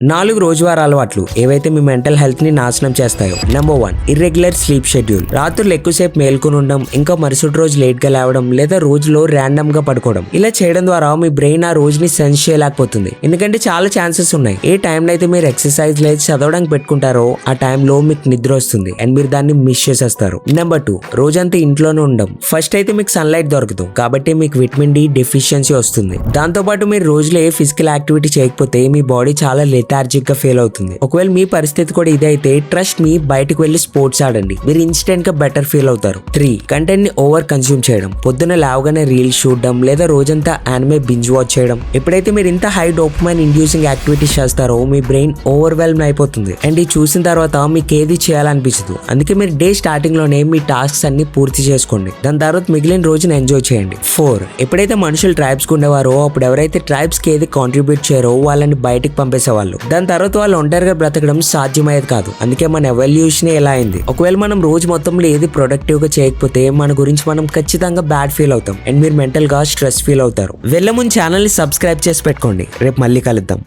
4 రోజువారీ అలవాట్లు ఏవైతే మీ మెంటల్ హెల్త్ ని నాశనం చేస్తాయో. Number 1, irregular sleep schedule. రాత్రులు ఎక్కువసేపు మేల్కొని ఉండడం, ఇంకా మరుసటి రోజు లేట్ గా లేవడం, లేదా రోజులో ర్యాండమ్ గా పడుకోవడం. ఇలా చేయడం ద్వారా మీ బ్రెయిన్ ఆ రోజుని సెన్స్ చేయలేకపోతుంది. ఎందుకంటే చాలా ఛాన్సెస్ ఉన్నాయి. ఏ టైంలో అయితే మీరు ఎక్సర్సైజ్ లేదు చదవడానికి పెట్టుకుంటారో ఆ టైంలో మీకు నిద్ర వస్తుంది అండ్ మీరు దాన్ని మిస్ చేసేస్తారు. నెంబర్ 2, రోజంతా ఇంట్లోనే ఉండడం. ఫస్ట్ అయితే మీకు సన్లైట్ దొరకదు కాబట్టి మీకు విటమిన్ డి డెఫిషియన్సీ వస్తుంది. దాంతో పాటు మీరు రోజులో ఏ ఫిజికల్ యాక్టివిటీ చేయకపోతే మీ బాడీ చాలా లెథార్జిక్ గా ఫీల్ అవుతుంది. ఒకవేళ మీ పరిస్థితి కూడా ఇదే అయితే ట్రస్ట్ మీ బయటకు వెళ్లి స్పోర్ట్స్ ఆడండి. మీరు ఇన్స్టెంట్ గా బెటర్ ఫీల్ అవుతారు. 3, కంటెంట్ ని ఓవర్ కన్స్యూమ్ చేయడం. పొద్దున్న లేవగానే రీల్స్ చూడడం లేదా రోజంతా యానిమే బింజ్ వాచ్ చేయడం. ఎప్పుడైతే మీరు ఇంత హై డోపమైన్ ఇండ్యూసింగ్ యాక్టివిటీస్ చేస్తారో మీ బ్రెయిన్ ఓవర్వెల్మ్ అయిపోతుంది అండ్ ఇది చూసిన తర్వాత మీకు ఏది చేయాలనిపించదు. అందుకే మీరు డే స్టార్టింగ్ లోనే మీ టాస్క్స్ అన్ని పూర్తి చేసుకోండి. దాని తర్వాత మిగిలిన రోజున ఎంజాయ్ చేయండి. 4, ఎప్పుడైతే మనుషులు ట్రైబ్స్ కు ఉండేవారో అప్పుడు ఎవరైతే ట్రైబ్స్ కి ఏది కాంట్రిబ్యూట్ చేయరో వాళ్ళని బయటకు పంపేసేవాళ్ళు. దాని తర్వాత వాళ్ళు ఒంటరిగా బ్రతకడం సాధ్యమయ్యేది కాదు. అందుకే మన ఎవల్యూషన్ ఎలా అయింది. ఒకవేళ మనం రోజు మొత్తంలో ఏది ప్రొడక్టివ్ గా చేయకపోతే మన గురించి మనం ఖచ్చితంగా బ్యాడ్ ఫీల్ అవుతాం అండ్ మీరు మెంటల్ గా స్ట్రెస్ ఫీల్ అవుతారు. వెళ్ళే ముందు ఛానల్ ని సబ్స్క్రైబ్ చేసి పెట్టుకోండి. రేపు మళ్ళీ కలుద్దాం.